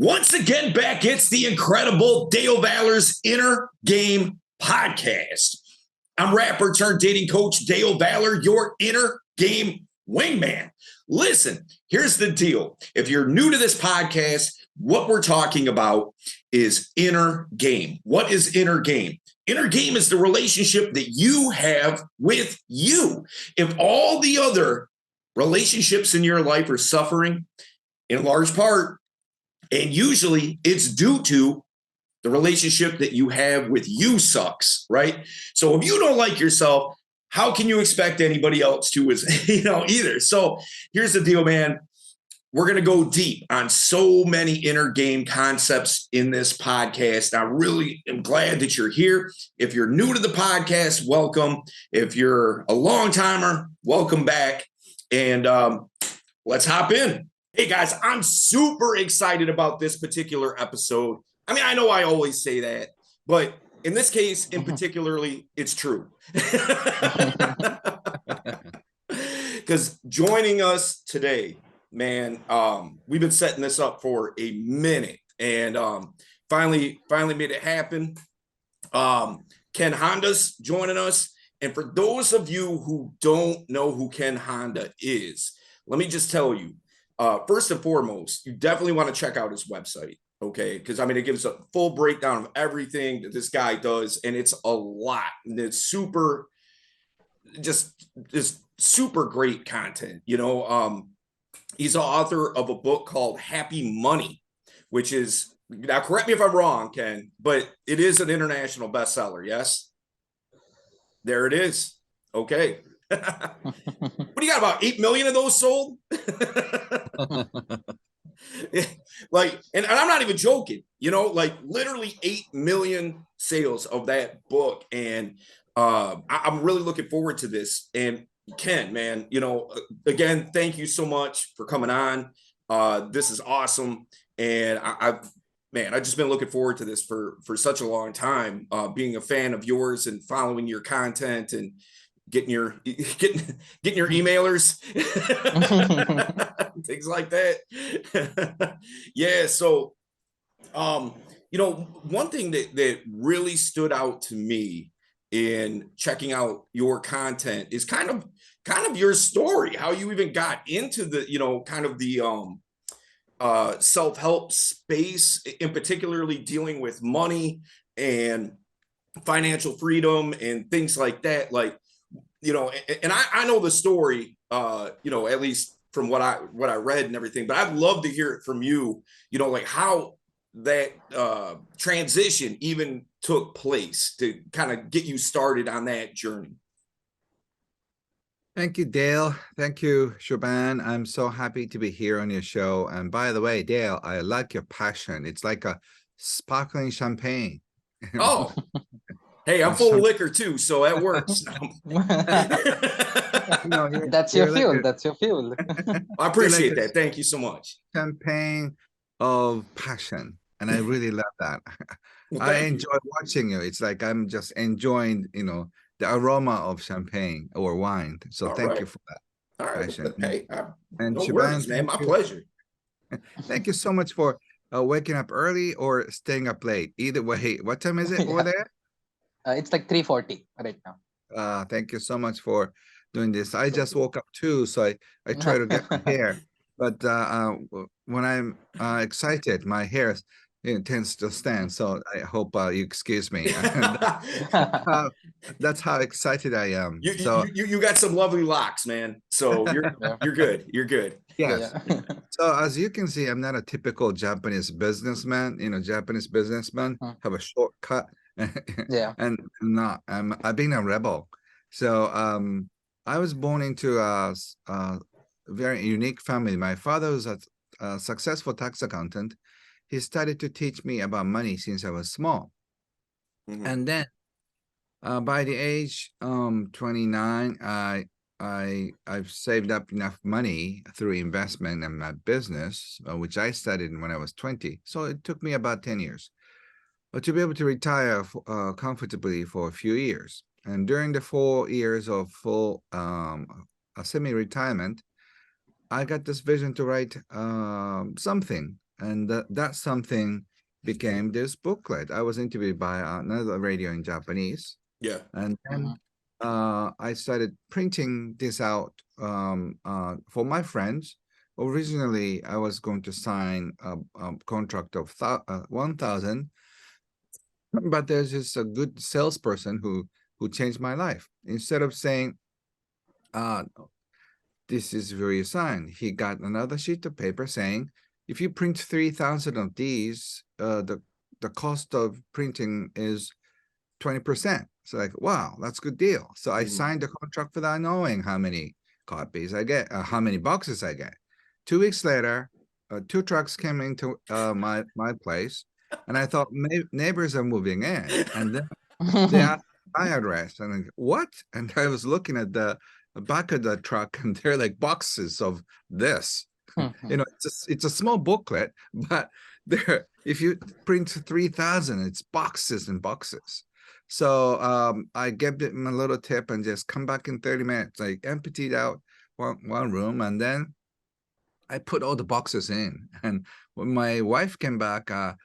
Once again, back, it's the incredible Dale Valor's Inner Game Podcast. I'm rapper turned dating coach Dale Valor, your inner game wingman. Listen, here's the deal. If you're new to this podcast, what we're talking about is inner game. What is inner game? Inner game is the relationship that you have with you. If all the other relationships in your life are suffering, in large part, and usually it's due to the relationship that you have with you sucks, right? So if you don't like yourself, how can you expect anybody else to, either? So here's the deal, man. We're going to go deep on so many inner game concepts in this podcast. I really am glad that you're here. If you're new to the podcast, welcome. If you're a long timer, welcome back. And let's hop in. Hey guys, I'm super excited about this particular episode. I mean, I know I always say that, but in this case, in particularly, it's true. Because joining us today, man, we've been setting this up for a minute, and finally made it happen. Ken Honda's joining us, and for those of you who don't know who Ken Honda is, let me just tell you. First and foremost, you definitely want to check out his website, okay? Because, I mean, it gives a full breakdown of everything that this guy does, and it's a lot. And it's super great content, He's the author of a book called Happy Money, which is, now correct me if I'm wrong, Ken, but it is an international bestseller, yes? There it is. Okay. What do you got, about 8 million of those sold? And I'm not even joking, literally 8 million sales of that book. And I'm really looking forward to this. And Ken, man, again, thank you so much for coming on. This is awesome. And I've just been looking forward to this for such a long time, being a fan of yours and following your content and getting your emailers, things like that. Yeah. So, one thing that really stood out to me in checking out your content is kind of your story, how you even got into the, self-help space, in particularly dealing with money and financial freedom and things like that. And I know the story, at least from what I read and everything, but I'd love to hear it from you, how that transition even took place to kind of get you started on that journey. Thank you, Dale. Thank you, Shaban. I'm so happy to be here on your show. And by the way, Dale, I like your passion. It's like a sparkling champagne. Oh, hey, I'm full of liquor too, so that works. That's your fuel. That's your fuel. I appreciate that. Thank you so much. Champagne of passion. And I really love that. Well, I enjoy watching you. It's like I'm just enjoying, the aroma of champagne or wine. So thank you for that. All right. Passion. Hey, and no Shaban, worries, man. My pleasure. Thank you so much for waking up early or staying up late. Either way, what time is it over there? It's like 3:40 right now. Thank you so much for doing this. I just woke up too, so I try to get my hair. But when I'm excited, my hair tends to stand. So I hope you excuse me. That's how excited I am. You got some lovely locks, man. So you're good. You're good. Yes. Yeah. So as you can see, I'm not a typical Japanese businessman. Japanese businessmen have a shortcut. Yeah. And I've been a rebel. So I was born into a very unique family. My father was a successful tax accountant. He started to teach me about money since I was small. Mm-hmm. And then by the age 29, I've saved up enough money through investment and my business, which I started when I was 20. So it took me about 10 years. But to be able to retire comfortably for a few years. And during the 4 years of full semi-retirement, I got this vision to write something and that something became this booklet. I was interviewed by another radio in Japanese, Yeah. and then I started printing this out for my friends. Originally, I was going to sign a contract of 1,000, but there's just a good salesperson who changed my life. Instead of saying, uh, this is where you sign, he got another sheet of paper saying, if you print 3,000 of these, the cost of printing is 20%. So like, wow, that's a good deal. So I signed the contract without knowing how many copies I get, how many boxes I get. 2 weeks later, 2 trucks came into my place, and I thought neighbors are moving in, and then they asked my address, and like, what? And I was looking at the back of the truck, and they're like boxes of this. You know, it's a small booklet, but there, if you print 3,000, it's boxes and boxes. So I gave them a little tip and just come back in 30 minutes. I emptied out one room, and then I put all the boxes in. And when my wife came back, I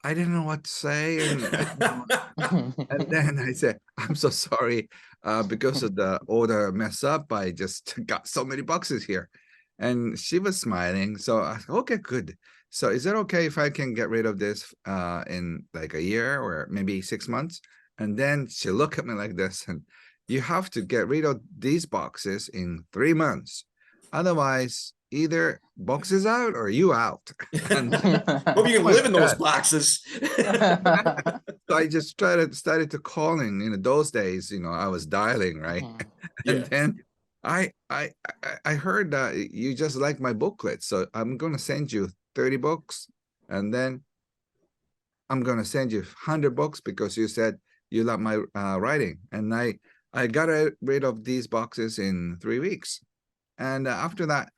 didn't know what to say, and then I said, I'm so sorry, because of the order mess up, I just got so many boxes here. And she was smiling. So I said, okay, good. So is it okay if I can get rid of this in like a year or maybe 6 months? And then she looked at me like this, and you have to get rid of these boxes in 3 months. Otherwise, either boxes out or you out. And hope you can live in those boxes. so I just started to calling. You know, those days, you know, I was dialing, right? And then I heard that you just like my booklet, so I'm gonna send you 30 books, and then I'm gonna send you 100 books because you said you love my writing. And I got rid of these boxes in 3 weeks, and after that,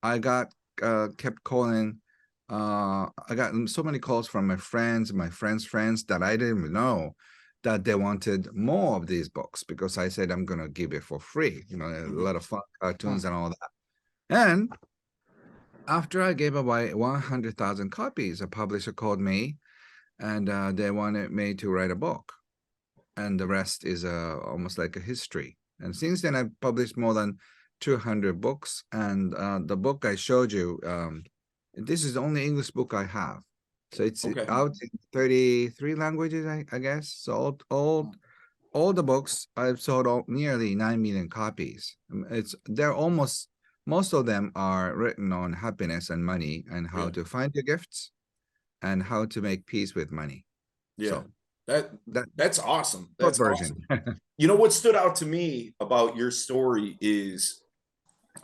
I kept calling. I got so many calls from my friends that I didn't even know that they wanted more of these books, because I said I'm gonna give it for free. You know, a lot of fun cartoons and all that. And after I gave away 100,000 copies, a publisher called me, and they wanted me to write a book, and the rest is almost like a history. And since then, I've published more than 200 books, and the book I showed you, this is the only English book I have. So it's out in 33 languages, I guess. So all the books I've sold nearly 9 million copies. Most of them are written on happiness and money, and how to find your gifts and how to make peace with money. Yeah. So that's awesome. That's version. Awesome. You know what stood out to me about your story is,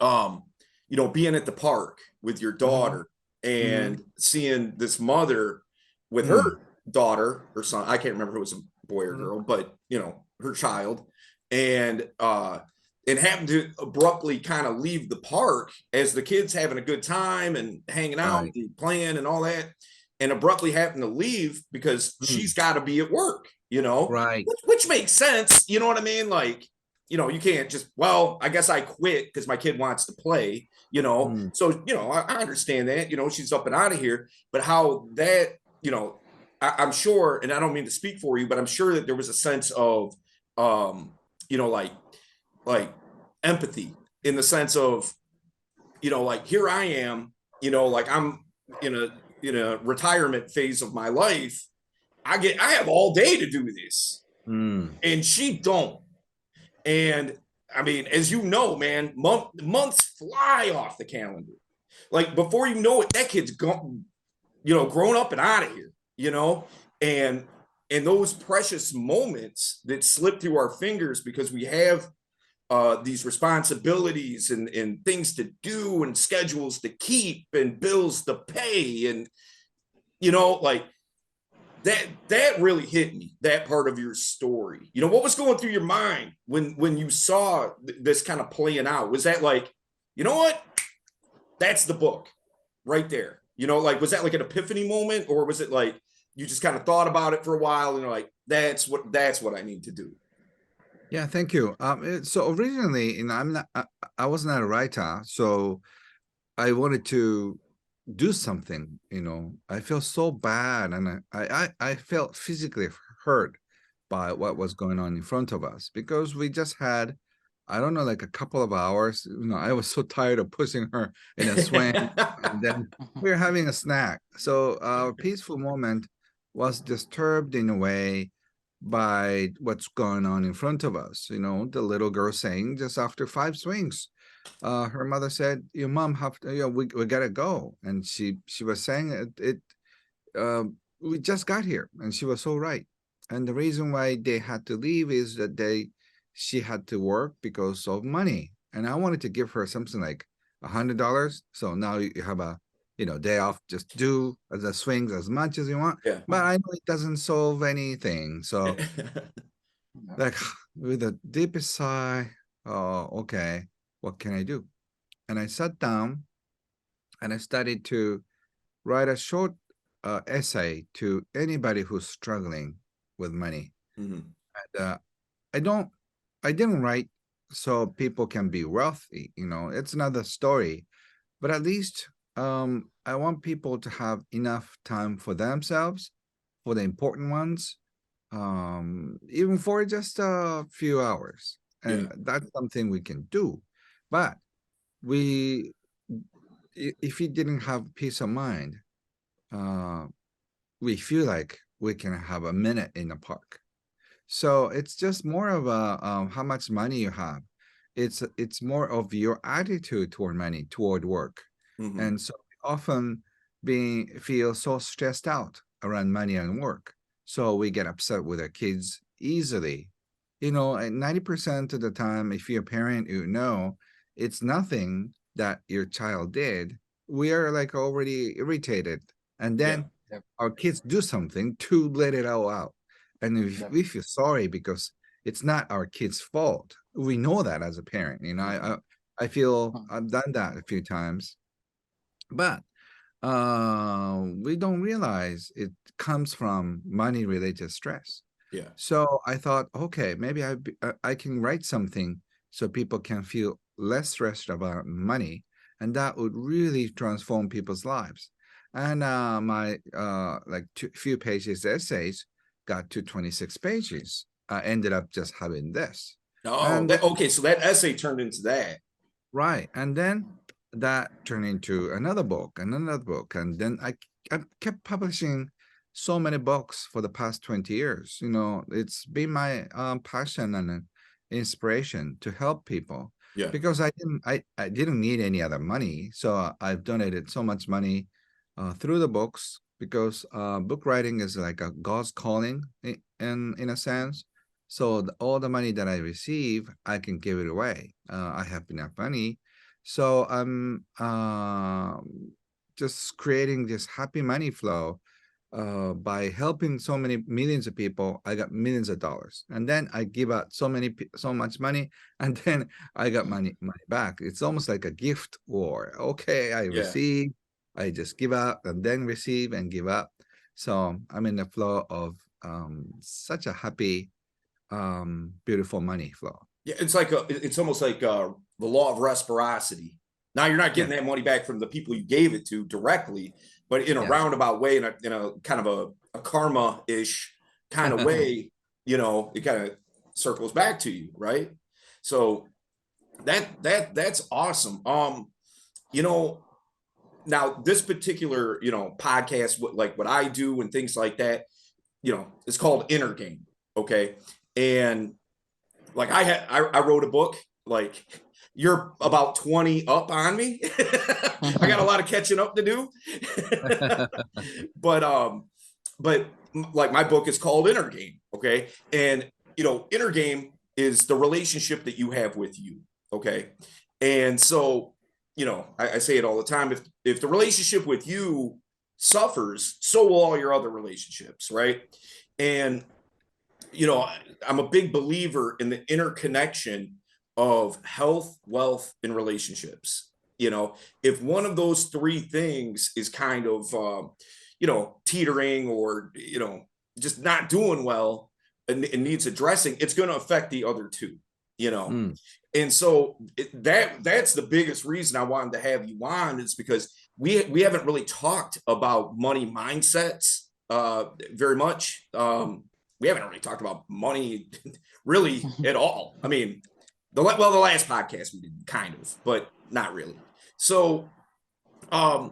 you know, being at the park with your daughter and seeing this mother with her daughter or son. I can't remember if it was a boy or girl, but you know, her child, and having to abruptly kind of leave the park as the kid's having a good time and hanging out and playing and all that, and abruptly having to leave because she's got to be at work, you know, which makes sense. You know what I mean? Like, you know, you can't just, well, I guess I quit because my kid wants to play, you know? So, you know, I understand that, you know, she's up and out of here, but how that, you know, I'm sure, and I don't mean to speak for you, but I'm sure that there was a sense of, you know, like empathy, in the sense of, you know, like, here I am, you know, like I'm in a retirement phase of my life. I have all day to do this, and she don't. And I mean, as you know, man, months fly off the calendar. Like, before you know it, that kid's gone, you know, grown up and out of here, you know, and those precious moments that slip through our fingers because we have these responsibilities and things to do and schedules to keep and bills to pay, and you know, like that really hit me, that part of your story. You know, what was going through your mind when you saw this kind of playing out? Was that like, you know what, that's the book right there? You know, like, was that like an epiphany moment, or was it like you just kind of thought about it for a while and you're like, that's what I need to do? Yeah, thank you. So originally, you know, I was not a writer, so I wanted to do something. I feel so bad, and I felt physically hurt by what was going on in front of us, because we just had, I don't know, like a couple of hours. I was so tired of pushing her in a swing, and then we were having a snack. So our peaceful moment was disturbed in a way by what's going on in front of us. The little girl saying just after 5 swings, her mother said, "Your mom have to, we gotta go," and she was saying we just got here, and she was so right. And the reason why they had to leave is that she had to work because of money, and I wanted to give her something like $100. So now you have a day off, just do the swings as much as you want. Yeah. But I know it doesn't solve anything. So like with the deepest sigh, oh, okay, what can I do? And I sat down and I started to write a short essay to anybody who's struggling with money. Mhm. And I didn't write so people can be wealthy. It's another story, but at least I want people to have enough time for themselves, for the important ones, even for just a few hours. And that's something we can do. But we, if we didn't have peace of mind, uh, we feel like we can have a minute in the park. So it's just more of a how much money you have. It's more of your attitude toward money, toward work. Mhm. And so often feel so stressed out around money and work. So we get upset with our kids easily. And 90% of the time, if you're a parent, it's nothing that your child did. We are like already irritated. And Yeah. then our kids do something to let it all out. And Yep. we feel sorry because it's not our kid's fault. We know that as a parent. I feel I've done that a few times, but we don't realize it comes from money related stress. Yeah. So I thought, okay, maybe I can write something so people can feel less stressed about money, and that would really transform people's lives. And my like few pages essays got to 26 pages. I ended up just having this. Oh, And okay. So that essay turned into that. right. And then that turned into another book and another book. And then I kept publishing so many books for the past 20 years. It's been my passion and inspiration to help people, Yeah. because I didn't need any other money. So I've donated so much money through the books, because book writing is like a God's calling in a sense. So all the money that I receive, I can give it away. I have enough money. So I'm just creating this happy money flow by helping so many millions of people. I got millions of dollars, and then I give out so much money, and then I got money back. It's almost like a gift war. Okay, I Yeah. receive, I just give out, and then receive and give up. So I'm in the flow of such a happy, beautiful money flow. Yeah. It's almost like the law of reciprocity. Now you're not getting that money back from the people you gave it to directly, but in a roundabout way, in a kind of a karma-ish kind of way, it kind of circles back to you, right? So that's awesome. Now this particular, podcast, like what I do and things like that, it's called Inner Game. Okay. And like I wrote a book, like you're about 20 up on me. I got a lot of catching up to do. but like my book is called Inner Game. Okay. And inner game is the relationship that you have with you. Okay. And so, I say it all the time. If the relationship with you suffers, so will all your other relationships, right? And I'm a big believer in the interconnection of health, wealth, and relationships. If one of those three things is kind of, teetering or, just not doing well and needs addressing, it's going to affect the other two, And so that's the biggest reason I wanted to have you on, is because we haven't really talked about money mindsets very much. We haven't really talked about money really at all. I mean, the last podcast we did kind of, but not really. So, I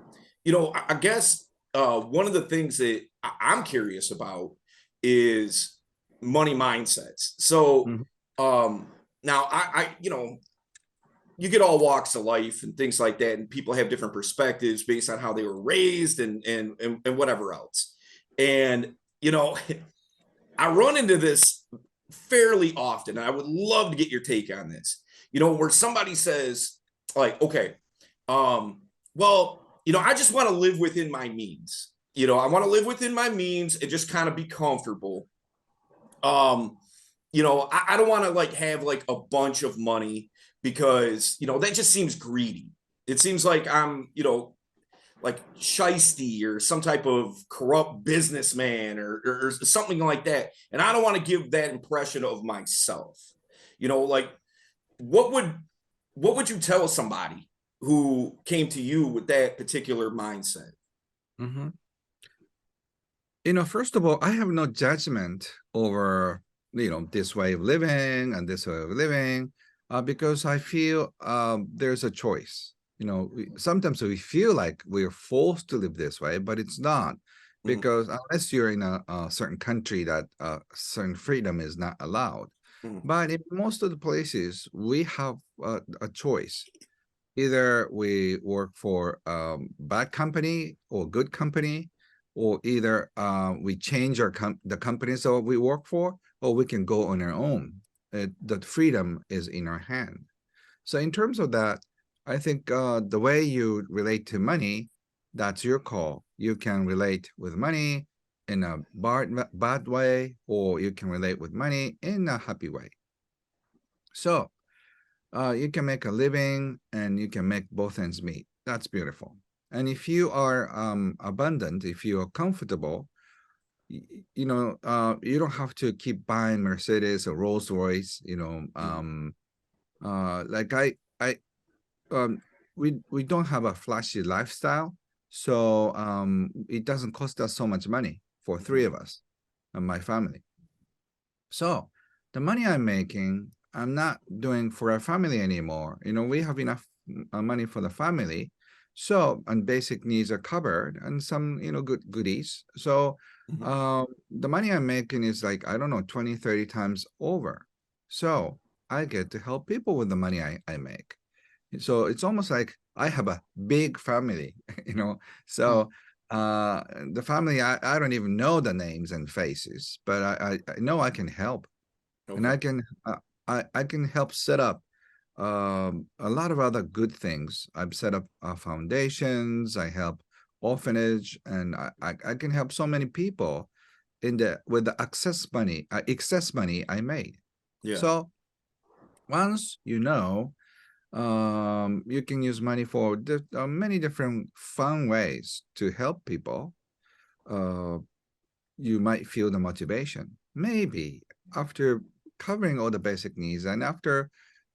guess one of the things that I'm curious about is money mindsets. So, now you get all walks of life and things like that, and people have different perspectives based on how they were raised and whatever else. And I run into this fairly often. I would love to get your take on this. Where somebody says, like, okay, well, I just want to live within my means. I want to live within my means and just kind of be comfortable. I don't want to like have like a bunch of money because, that just seems greedy. It seems like I'm, like shisty or some type of corrupt businessman or something like that. And I don't want to give that impression of myself. Like what would you tell somebody who came to you with that particular mindset? First of all, I have no judgment over, this way of living and this way of living, because I feel there's a choice. Sometimes we feel like we're forced to live this way, but it's not, because unless you're in a certain country that certain freedom is not allowed. But in most of the places, we have a choice. Either we work for bad company or good company, or either we change the companies that we work for, or we can go on our own. That freedom is in our hand. So in terms of that, I think the way you relate to money, that's your call. You can relate with money in a bad way, or you can relate with money in a happy way. So you can make a living and you can make both ends meet. That's beautiful. And if you are abundant, if you are comfortable, you don't have to keep buying Mercedes or Rolls Royce. We don't have a flashy lifestyle, so it doesn't cost us so much money for three of us and my family. So the money I'm making, I'm not doing for our family anymore. We have enough money for the family. So, and basic needs are covered and some, good goodies. So the money I'm making is like, I don't know, 20, 30 times over. So I get to help people with the money I make. So it's almost like I have a big family, So the family, I don't even know the names and faces, but I know I can help. Okay. And I can help set up a lot of other good things. I've set up foundations. I help orphanage, and I can help so many people with the excess money I made. Yeah. So once you can use money for many different fun ways to help people. You might feel the motivation. Maybe after covering all the basic needs and after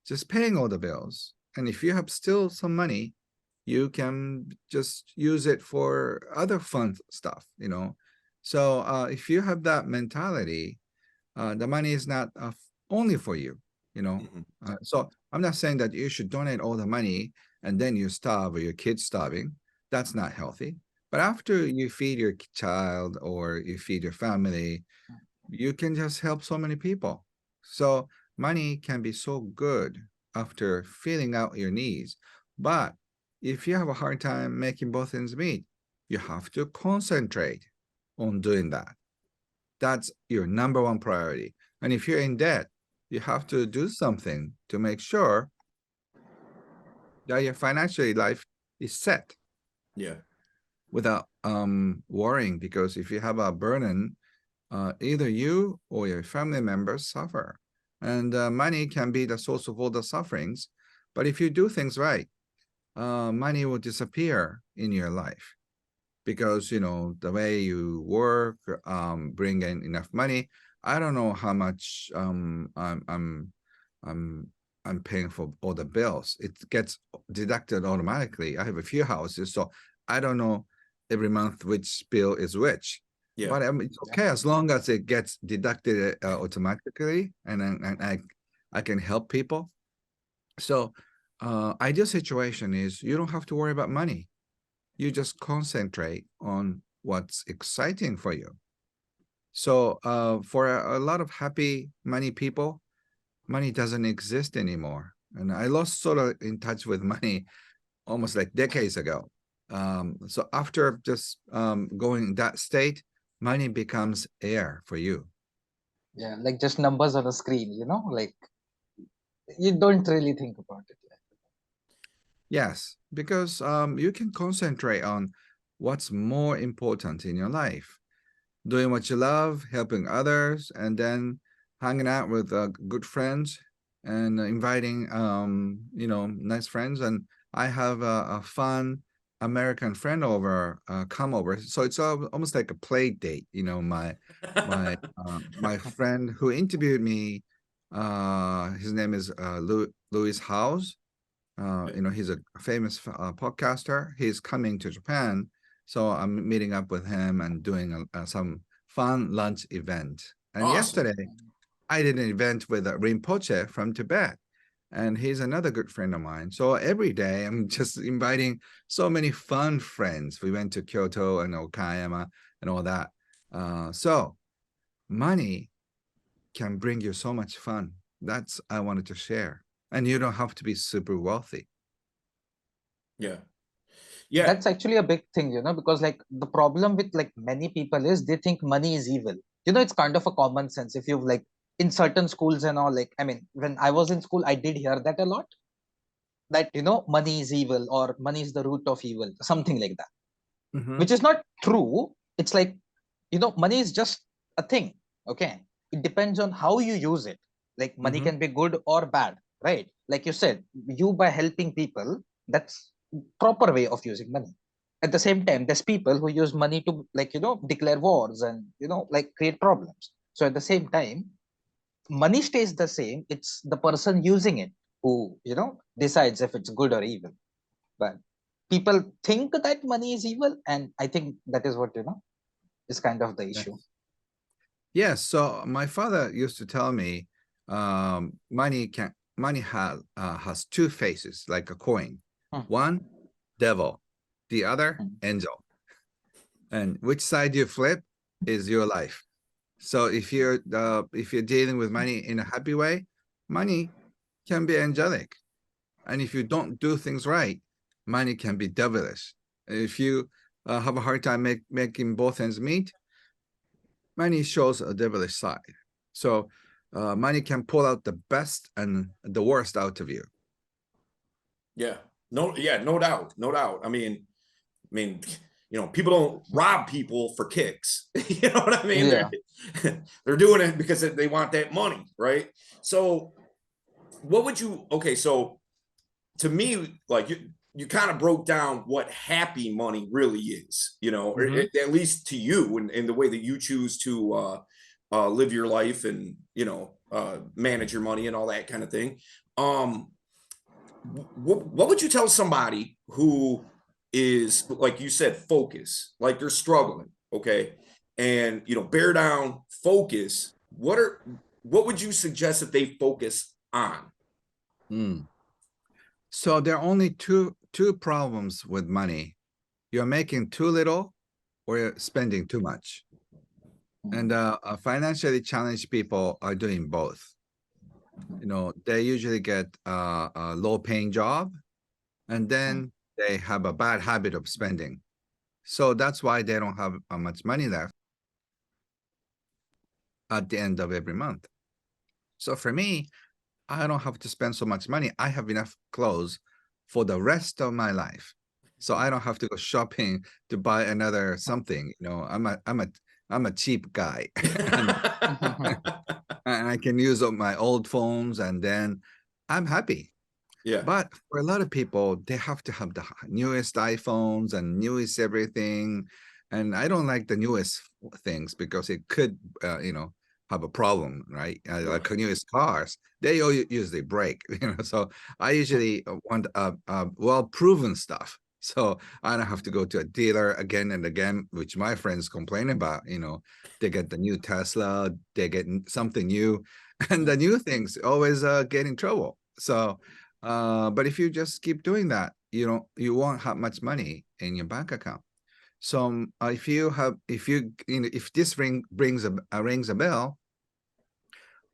just paying all the bills, and if you have still some money, you can just use it for other fun stuff, So if you have that mentality, the money is not only for you, So I'm not saying that you should donate all the money and then you starve or your kid's starving. That's not healthy. But after you feed your child or you feed your family, you can just help so many people. So money can be so good after filling out your needs. But if you have a hard time making both ends meet, you have to concentrate on doing that. That's your number one priority. And if you're in debt, you have to do something to make sure that your financial life is set. Yeah. Without worrying, because if you have a burden, either you or your family members suffer. And money can be the source of all the sufferings. But if you do things right, money will disappear in your life, because the way you work, bring in enough money. I don't know how much I'm paying for all the bills. It gets deducted automatically. I have a few houses, so I don't know every month which bill is which. Yeah. But it's okay as long as it gets deducted automatically, and I can help people. So ideal situation is you don't have to worry about money. You just concentrate on what's exciting for you. So for a lot of happy money people, money doesn't exist anymore. And I lost sort of in touch with money almost like decades ago. So after just going that state, money becomes air for you. Yeah, like just numbers on a screen, like you don't really think about it. Yes, because you can concentrate on what's more important in your life. Doing what you love, helping others, and then hanging out with good friends and inviting, nice friends. And I have a fun American friend over, come over. So it's almost like a play date. My friend who interviewed me, his name is Louis House. He's a famous podcaster. He's coming to Japan, so I'm meeting up with him and doing some fun lunch event. And Awesome. yesterday, I did an event with Rinpoche from Tibet, and he's another good friend of mine. So every day, I'm just inviting so many fun friends. We went to Kyoto and Okayama and all that. So money can bring you so much fun. That's I wanted to share. And you don't have to be super wealthy. Yeah. Yeah. That's actually a big thing, because like the problem with like many people is they think money is evil. It's kind of a common sense. If you've like in certain schools and all, like, I mean, when I was in school, I did hear that a lot, that, money is evil or money is the root of evil, something like that, which is not true. It's like, money is just a thing. Okay. It depends on how you use it. Like money can be good or bad, right? Like you said, you by helping people, that's proper way of using money. At the same time, there's people who use money to like, declare wars and, like create problems. So at the same time, money stays the same. It's the person using it who, decides if it's good or evil. But people think that money is evil. And I think that is what, is kind of the issue. Yes. So my father used to tell me, money has two faces, like a coin. One, devil, the other, angel. And which side you flip is your life. So if you're dealing with money in a happy way, money can be angelic. And if you don't do things right, money can be devilish. If you have a hard time making both ends meet, money shows a devilish side. So money can pull out the best and the worst out of you. Yeah. No doubt. No doubt. I mean, people don't rob people for kicks. You know what I mean? Yeah. They're doing it because they want that money, right? So what would you, okay, so to me, like you kind of broke down what happy money really is, or at least to you and the way that you choose to live your life and, manage your money and all that kind of thing. What would you tell somebody who is, like you said, focus, like they're struggling, okay, and bear down, focus? What would you suggest that they focus on? So there are only two problems with money. You're making too little or you're spending too much. And financially challenged people are doing both. They usually get a low-paying job, and then they have a bad habit of spending. So that's why they don't have much money left at the end of every month. So for me, I don't have to spend so much money. I have enough clothes for the rest of my life. So I don't have to go shopping to buy another something. I'm a cheap guy. And I can use my old phones and then I'm happy. Yeah. But for a lot of people, they have to have the newest iPhones and newest everything. And I don't like the newest things because it could, have a problem, right? Like newest cars, they usually break, So I usually want well-proven stuff. So I don't have to go to a dealer again and again, which my friends complain about. They get the new Tesla, they get something new, and the new things always get in trouble. So, but if you just keep doing that, you won't have much money in your bank account. So if this rings a bell,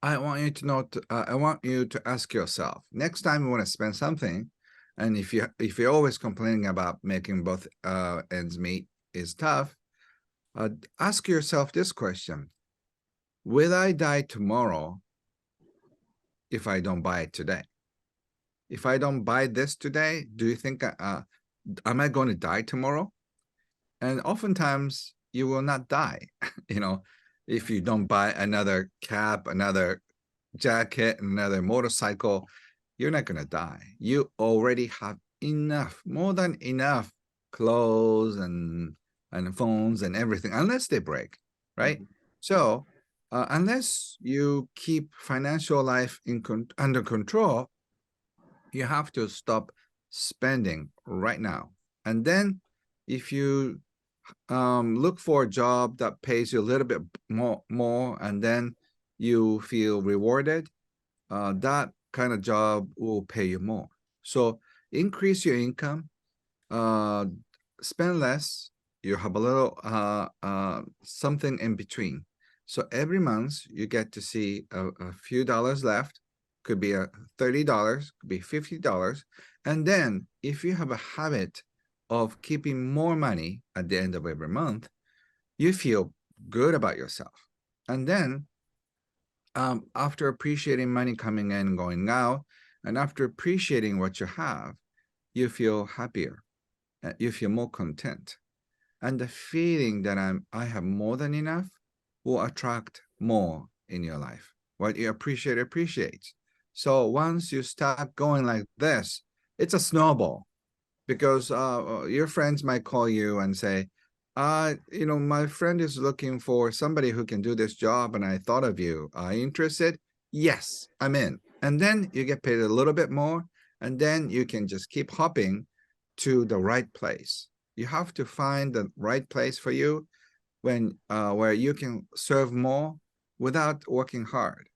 I want you to know. I want you to ask yourself next time you want to spend something, and if you're always complaining about making both ends meet is tough, ask yourself this question: will I die tomorrow if I don't buy it today? If I don't buy this today, do you think am I going to die tomorrow? And oftentimes you will not die. If you don't buy another cap, another jacket, another motorcycle, you're not going to die. You already have enough, more than enough clothes and phones and everything, unless they break, right? So unless you keep financial life under control, you have to stop spending right now. And then if you look for a job that pays you a little bit more, and then you feel rewarded, that kind of job will pay you more. So increase your income, uh, spend less, you have a little something in between. So every month you get to see a few dollars left, could be a $30, could be $50. And then if you have a habit of keeping more money at the end of every month, you feel good about yourself. And then after appreciating money coming in and going out, and after appreciating what you have, you feel happier, you feel more content. And the feeling that I have more than enough will attract more in your life. What you appreciate. So once you start going like this, it's a snowball, because your friends might call you and say, my friend is looking for somebody who can do this job, and I thought of you. Are you interested? Yes, I'm in. And then you get paid a little bit more, and then you can just keep hopping to the right place. You have to find the right place for you where you can serve more without working hard.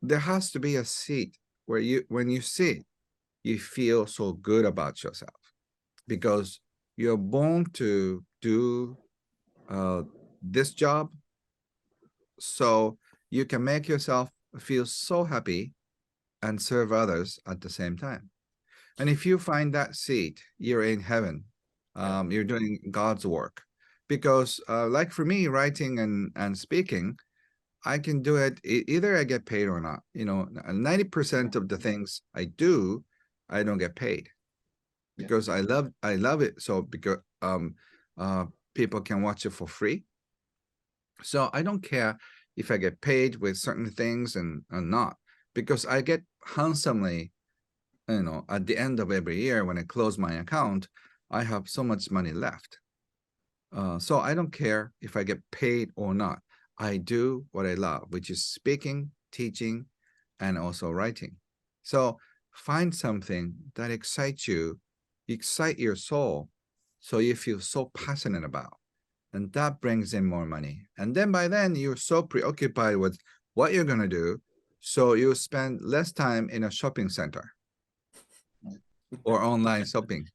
There has to be a seat where when you sit, you feel so good about yourself, because you're born to do this job, so you can make yourself feel so happy and serve others at the same time. And if you find that seat, you're in heaven. You're doing God's work. Because like for me, writing and speaking, I can do it either I get paid or not. 90% of the things I do, I don't get paid, because I love it. So because people can watch it for free. So I don't care if I get paid with certain things and not, because I get handsomely, at the end of every year when I close my account, I have so much money left. So I don't care if I get paid or not. I do what I love, which is speaking, teaching, and also writing. So find something that excites you, excite your soul, so you feel so passionate about. And that brings in more money. And then by then, you're so preoccupied with what you're going to do, so you spend less time in a shopping center or online shopping.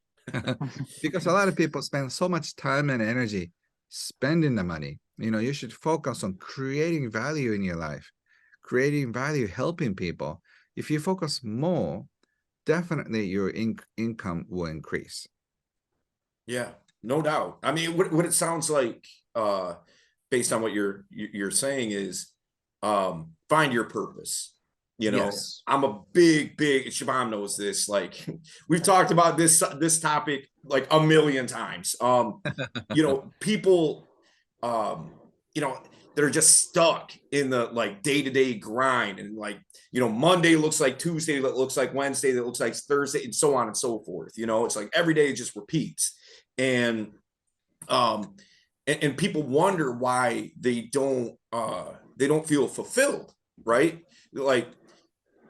Because a lot of people spend so much time and energy spending the money. You should focus on creating value in your life, creating value, helping people. If you focus more, definitely your income will increase. Yeah, no doubt. I mean, what it sounds like, based on what you're saying, is find your purpose. Yes. I'm a big Shabam knows this. Like, we've talked about this topic like a million times. People, you know, they're just stuck in the like day-to-day grind, and like, Monday looks like Tuesday, that looks like Wednesday, that looks like Thursday, and so on and so forth. It's like every day it just repeats. And and people wonder why they don't feel fulfilled, right? Like,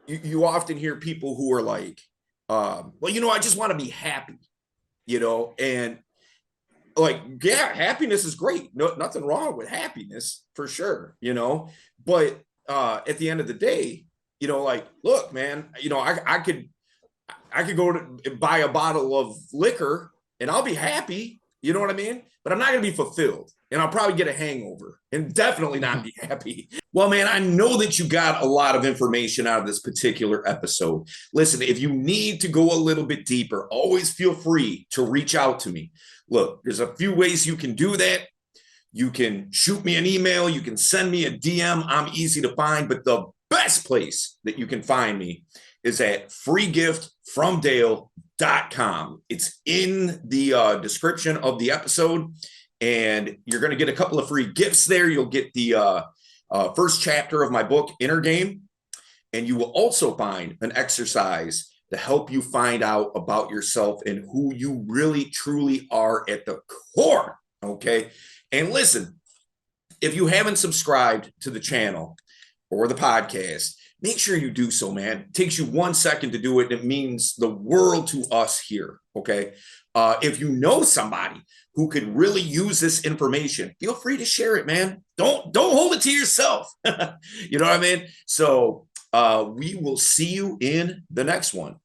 you often hear people who are like, well, I just want to be happy. and like, yeah, happiness is great. No, nothing wrong with happiness for sure, but at the end of the day, like, look, man, I could go to buy a bottle of liquor and I'll be happy. You know what I mean? But I'm not going to be fulfilled, and I'll probably get a hangover and definitely not be happy. Well, man, I know that you got a lot of information out of this particular episode. Listen, if you need to go a little bit deeper, always feel free to reach out to me. Look, there's a few ways you can do that. You can shoot me an email. You can send me a DM. I'm easy to find, but the best place that you can find me is at freegiftfromdale.com. It's in the description of the episode, and you're going to get a couple of free gifts there. You'll get the first chapter of my book, Inner Game, and you will also find an exercise to help you find out about yourself and who you really, truly are at the core, okay? And listen, if you haven't subscribed to the channel or the podcast, make sure you do so, man. It takes you 1 second to do it. It means the world to us here, okay? If you know somebody who could really use this information, feel free to share it, man. Don't hold it to yourself. You know what I mean? So we will see you in the next one.